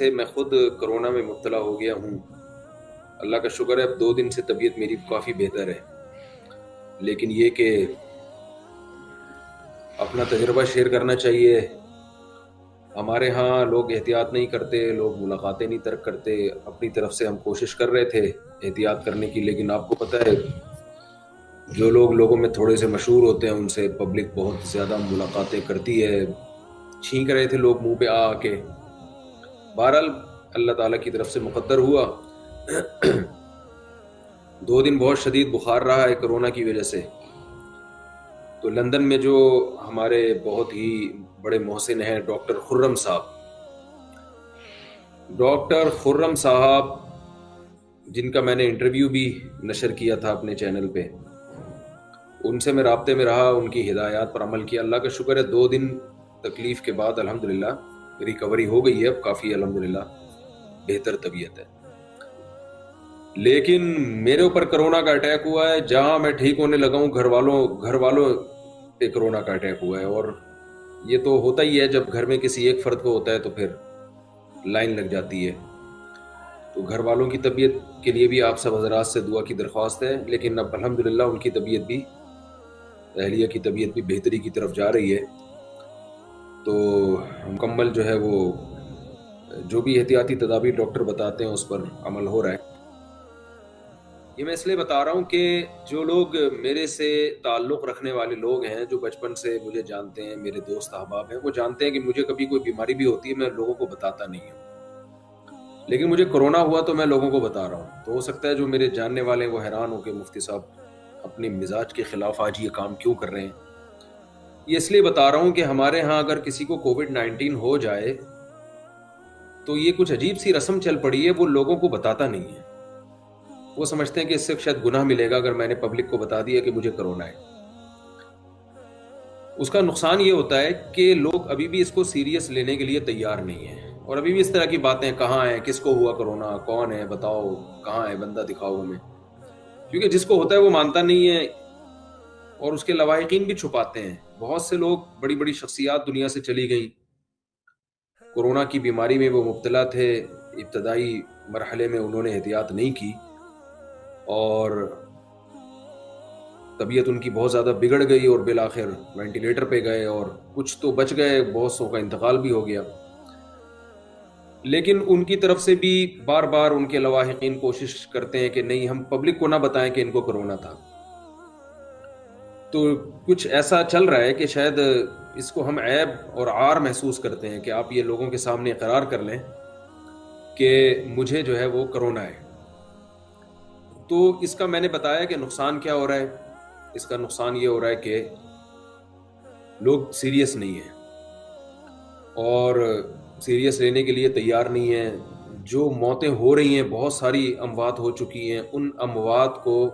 سے میں خود کرونا میں مبتلا ہو گیا ہوں. اللہ کا شکر ہے اب 2 دن سے طبیعت میری کافی بہتر ہے. لیکن یہ کہ اپنا تجربہ شیئر کرنا چاہیے. ہمارے ہاں لوگ احتیاط نہیں کرتے، لوگ ملاقاتیں نہیں ترک کرتے. اپنی طرف سے ہم کوشش کر رہے تھے احتیاط کرنے کی، لیکن آپ کو پتہ ہے جو لوگ لوگوں میں تھوڑے سے مشہور ہوتے ہیں ان سے پبلک بہت زیادہ ملاقاتیں کرتی ہے. چھینک رہے تھے لوگ منہ پہ آ کے. بہرحال اللہ تعالیٰ کی طرف سے مقدر ہوا. 2 دن بہت شدید بخار رہا ہے کرونا کی وجہ سے. تو لندن میں جو ہمارے بہت ہی بڑے محسن ہیں ڈاکٹر خرم صاحب جن کا میں نے انٹرویو بھی نشر کیا تھا اپنے چینل پہ، ان سے میں رابطے میں رہا، ان کی ہدایات پر عمل کیا. اللہ کا شکر ہے 2 دن تکلیف کے بعد الحمدللہ ریکوری ہو گئی ہے. اب کافی الحمدللہ بہتر طبیعت ہے. لیکن میرے اوپر کرونا کا اٹیک ہوا ہے. جہاں میں ٹھیک ہونے لگا ہوں گھر والوں پہ کرونا کا اٹیک ہوا ہے. اور یہ تو ہوتا ہی ہے جب گھر میں کسی ایک فرد کو ہوتا ہے تو پھر لائن لگ جاتی ہے. تو گھر والوں کی طبیعت کے لیے بھی آپ سب حضرات سے دعا کی درخواست ہے. لیکن اب الحمدللہ ان کی طبیعت بھی، اہلیہ کی طبیعت بھی بہتری کی طرف جا رہی ہے. تو مکمل جو ہے وہ جو بھی احتیاطی تدابیر ڈاکٹر بتاتے ہیں اس پر عمل ہو رہا ہے. یہ میں اس لیے بتا رہا ہوں کہ جو لوگ میرے سے تعلق رکھنے والے لوگ ہیں، جو بچپن سے مجھے جانتے ہیں، میرے دوست احباب ہیں، وہ جانتے ہیں کہ مجھے کبھی کوئی بیماری بھی ہوتی ہے میں لوگوں کو بتاتا نہیں ہوں. لیکن مجھے کرونا ہوا تو میں لوگوں کو بتا رہا ہوں. تو ہو سکتا ہے جو میرے جاننے والے ہیں وہ حیران ہو کہ مفتی صاحب اپنے مزاج کے خلاف آج یہ کام کیوں کر رہے ہیں. یہ اس لیے بتا رہا ہوں کہ ہمارے ہاں اگر کسی کو کووڈ-19 ہو جائے تو یہ کچھ عجیب سی رسم چل پڑی ہے، وہ لوگوں کو بتاتا نہیں ہے. وہ سمجھتے ہیں کہ اس سے شاید گناہ ملے گا اگر میں نے پبلک کو بتا دیا کہ مجھے کرونا ہے. اس کا نقصان یہ ہوتا ہے کہ لوگ ابھی بھی اس کو سیریس لینے کے لیے تیار نہیں ہیں، اور ابھی بھی اس طرح کی باتیں، کہاں ہے، کس کو ہوا کرونا، کون ہے بتاؤ، کہاں ہے بندہ دکھاؤ ہمیں. کیونکہ جس کو ہوتا ہے وہ مانتا نہیں ہے اور اس کے لواحقین بھی چھپاتے ہیں. بہت سے لوگ، بڑی بڑی شخصیات دنیا سے چلی گئیں، کورونا کی بیماری میں وہ مبتلا تھے، ابتدائی مرحلے میں انہوں نے احتیاط نہیں کی اور طبیعت ان کی بہت زیادہ بگڑ گئی اور بالآخر وینٹیلیٹر پہ گئے، اور کچھ تو بچ گئے، بہت سو کا انتقال بھی ہو گیا. لیکن ان کی طرف سے بھی بار بار ان کے لواحقین کوشش کرتے ہیں کہ نہیں، ہم پبلک کو نہ بتائیں کہ ان کو کرونا تھا. تو کچھ ایسا چل رہا ہے کہ شاید اس کو ہم عیب اور عار محسوس کرتے ہیں کہ آپ یہ لوگوں کے سامنے اقرار کر لیں کہ مجھے جو ہے وہ کرونا ہے. تو اس کا میں نے بتایا کہ نقصان کیا ہو رہا ہے. اس کا نقصان یہ ہو رہا ہے کہ لوگ سیریس نہیں ہیں اور سیریس لینے کے لیے تیار نہیں ہیں. جو موتیں ہو رہی ہیں، بہت ساری اموات ہو چکی ہیں. ان اموات کو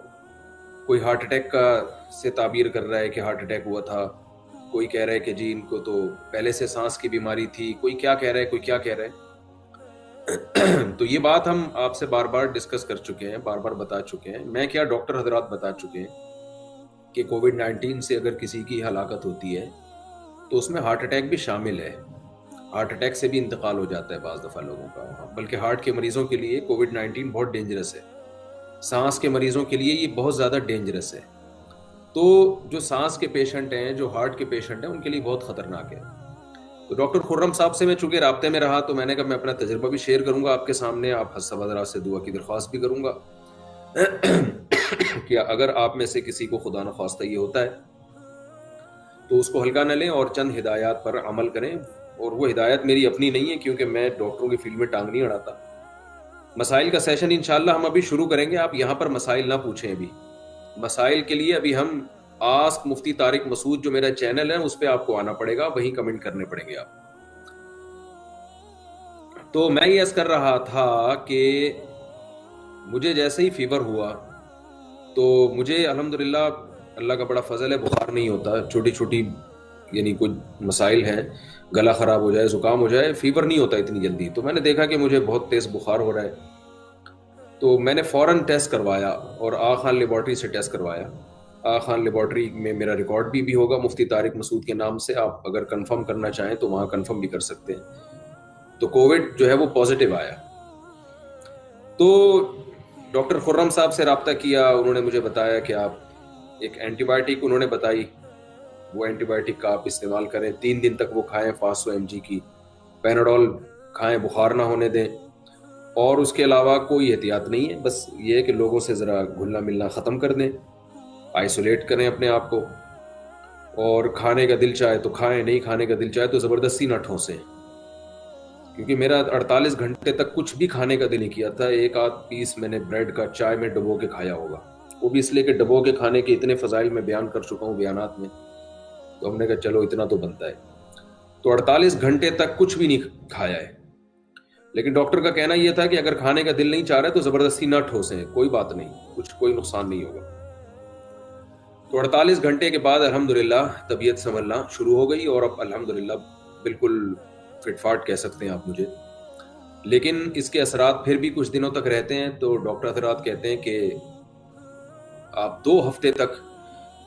کوئی ہارٹ اٹیک کا سے تعبیر کر رہا ہے کہ ہارٹ اٹیک ہوا تھا، کوئی کہہ رہا ہے کہ جی ان کو تو پہلے سے سانس کی بیماری تھی، کوئی کیا کہہ رہا ہے، کوئی کیا کہہ رہا ہے. تو یہ بات ہم آپ سے بار بار ڈسکس کر چکے ہیں، بار بار بتا چکے ہیں. میں کیا، ڈاکٹر حضرات بتا چکے ہیں کہ کووڈ-19 سے اگر کسی کی ہلاکت ہوتی ہے تو اس میں ہارٹ اٹیک بھی شامل ہے. ہارٹ اٹیک سے بھی انتقال ہو جاتا ہے بعض دفعہ لوگوں کا. بلکہ ہارٹ کے مریضوں کے لیے کووڈ-19 بہت ڈینجرس ہے. سانس کے مریضوں کے لیے یہ بہت زیادہ ڈینجرس ہے. تو جو سانس کے پیشنٹ ہیں، جو ہارٹ کے پیشنٹ ہیں، ان کے لیے بہت خطرناک ہے. تو ڈاکٹر خرم صاحب سے میں چونکہ رابطے میں رہا تو میں نے کہا میں اپنا تجربہ بھی شیئر کروں گا آپ کے سامنے. آپ سب حضرات سے دعا کی درخواست بھی کروں گا کہ اگر آپ میں سے کسی کو خدا نخواستہ یہ ہوتا ہے تو اس کو ہلکا نہ لیں اور چند ہدایات پر عمل کریں. اور وہ ہدایت میری اپنی نہیں ہے کیونکہ میں ڈاکٹروں کی فیلڈ میں ٹانگ نہیں اڑاتا. مسائل کا سیشن انشاءاللہ ہم ابھی شروع کریں گے. آپ یہاں پر مسائل نہ پوچھیں. ابھی مسائل کے لیے ابھی ہم آسک مفتی طارق مسعود جو میرا چینل ہے اس پہ آپ کو آنا پڑے گا، وہیں کمنٹ کرنے پڑیں گے آپ. تو میں یہ عرض کر رہا تھا کہ مجھے جیسے ہی فیور ہوا تو مجھے الحمدللہ اللہ کا بڑا فضل ہے، بخار نہیں ہوتا. چھوٹی چھوٹی یعنی کچھ مسائل ہیں، گلا خراب ہو جائے، زکام ہو جائے، فیور نہیں ہوتا اتنی جلدی. تو میں نے دیکھا کہ مجھے بہت تیز بخار ہو رہا ہے تو میں نے فوراً ٹیسٹ کروایا اور آغا خان لیبارٹری سے ٹیسٹ کروایا. آغا خان لیبارٹری میں میرا ریکارڈ بھی ہوگا مفتی طارق مسعود کے نام سے. آپ اگر کنفرم کرنا چاہیں تو وہاں کنفرم بھی کر سکتے ہیں. تو کووڈ جو ہے وہ پازیٹیو آیا. تو ڈاکٹر خرم صاحب سے رابطہ کیا, انہوں نے مجھے بتایا کہ آپ ایک اینٹی بایوٹک انہوں نے بتائی, وہ اینٹی بایوٹک کا آپ استعمال کریں, 3 دن تک وہ کھائیں, 500 mg کی پیناڈول کھائیں, بخار نہ ہونے دیں, اور اس کے علاوہ کوئی احتیاط نہیں ہے, بس یہ ہے کہ لوگوں سے ذرا گھلنا ملنا ختم کر دیں, آئسولیٹ کریں اپنے آپ کو, اور کھانے کا دل چاہے تو کھائیں, نہیں کھانے کا دل چاہے تو زبردستی نہ ٹھونسیں. کیونکہ میرا 48 گھنٹے تک کچھ بھی کھانے کا دل نہیں کیا تھا, ایک آدھ پیس میں نے بریڈ کا چائے میں ڈبو کے کھایا ہوگا, وہ بھی اس لیے کہ ڈبو کے کھانے کے اتنے فضائل میں بیان کر چکا ہوں بیانات میں, تو ہم نے کہا چلو اتنا تو بنتا ہے. تو 48 گھنٹے تک کچھ بھی نہیں کھایا ہے, لیکن ڈاکٹر کا کہنا یہ تھا کہ اگر کھانے کا دل نہیں چاہ رہا ہے تو زبردستی نہ ٹھوسیں, کوئی بات نہیں, کوئی نقصان نہیں ہوگا. تو 48 گھنٹے کے بعد الحمدللہ طبیعت سنبھلنا شروع ہو گئی, اور اب الحمدللہ بالکل فٹ فاٹ کہہ سکتے ہیں آپ مجھے. لیکن اس کے اثرات پھر بھی کچھ دنوں تک رہتے ہیں, تو ڈاکٹر حضرات کہتے ہیں کہ آپ 2 ہفتے تک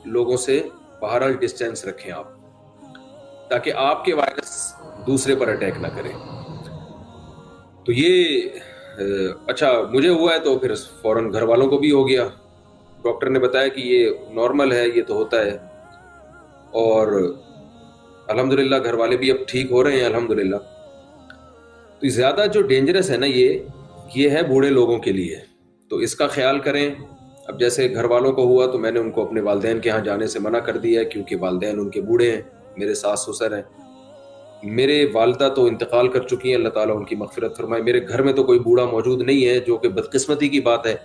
لوگوں سے بہرحال ڈسٹینس رکھیں آپ, تاکہ آپ کے وائرس دوسرے پر اٹیک نہ کرے. تو یہ اچھا مجھے ہوا ہے تو پھر فوراً گھر والوں کو بھی ہو گیا. ڈاکٹر نے بتایا کہ یہ نارمل ہے, یہ تو ہوتا ہے, اور الحمدللہ گھر والے بھی اب ٹھیک ہو رہے ہیں الحمدللہ. تو زیادہ جو ڈینجرس ہے نا یہ ہے بوڑھے لوگوں کے لیے, تو اس کا خیال کریں. اب جیسے گھر والوں کو ہوا تو میں نے ان کو اپنے والدین کے ہاں جانے سے منع کر دیا ہے, کیونکہ والدین ان کے بوڑھے ہیں, میرے ساس سسر ہیں. میرے والدہ تو انتقال کر چکی ہیں, اللہ تعالیٰ ان کی مغفرت فرمائے. میرے گھر میں تو کوئی بوڑھا موجود نہیں ہے, جو کہ بدقسمتی کی بات ہے.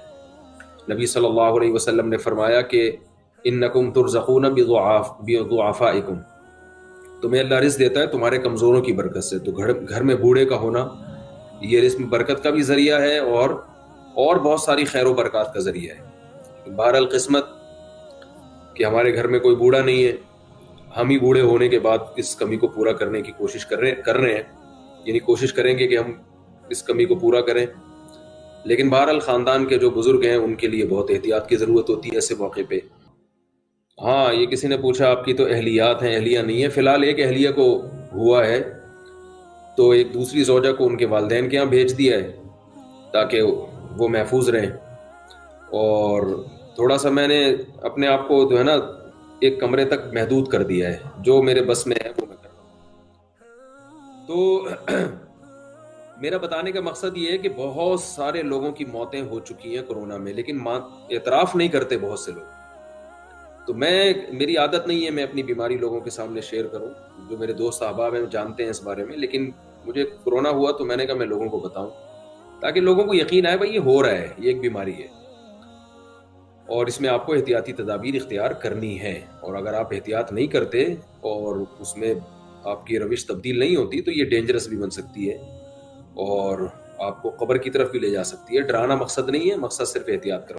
نبی صلی اللہ علیہ وسلم نے فرمایا کہ انکم ترزقون بضعفائکم, تمہیں اللہ رزق دیتا ہے تمہارے کمزوروں کی برکت سے. تو گھر میں بوڑھے کا ہونا یہ رزق میں برکت کا بھی ذریعہ ہے, اور بہت ساری خیر و برکات کا ذریعہ ہے. بہرحال قسمت کہ ہمارے گھر میں کوئی بوڑھا نہیں ہے, ہم ہی بوڑھے ہونے کے بعد اس کمی کو پورا کرنے کی کوشش کر رہے ہیں, یعنی کوشش کریں گے کہ ہم اس کمی کو پورا کریں. لیکن بہرحال خاندان کے جو بزرگ ہیں ان کے لیے بہت احتیاط کی ضرورت ہوتی ہے ایسے موقع پہ. ہاں, یہ کسی نے پوچھا آپ کی تو اہلیات ہیں, اہلیہ نہیں ہے. فی الحال ایک اہلیہ کو ہوا ہے, تو ایک دوسری زوجہ کو ان کے والدین کے یہاں بھیج دیا ہے تاکہ وہ محفوظ رہیں. اور تھوڑا سا میں نے اپنے آپ کو جو ہے نا ایک کمرے تک محدود کر دیا ہے, جو میرے بس میں ہے وہ میں کر رہا ہوں. تو میرا بتانے کا مقصد یہ ہے کہ بہت سارے لوگوں کی موتیں ہو چکی ہیں کورونا میں, لیکن اعتراف نہیں کرتے بہت سے لوگ. تو میری عادت نہیں ہے میں اپنی بیماری لوگوں کے سامنے شیئر کروں, جو میرے دوست احباب ہیں جانتے ہیں اس بارے میں, لیکن مجھے کورونا ہوا تو میں نے کہا میں لوگوں کو بتاؤں تاکہ لوگوں کو یقین آئے بھائی یہ ہو رہا ہے, یہ ایک بیماری ہے, اور اس میں آپ کو احتیاطی تدابیر اختیار کرنی ہے. اور اگر آپ احتیاط نہیں کرتے اور اس میں آپ کی روش تبدیل نہیں ہوتی تو یہ ڈینجرس بھی بن سکتی ہے, اور آپ کو قبر کی طرف بھی لے جا سکتی ہے. ڈرانا مقصد نہیں ہے, مقصد صرف احتیاط کرنا.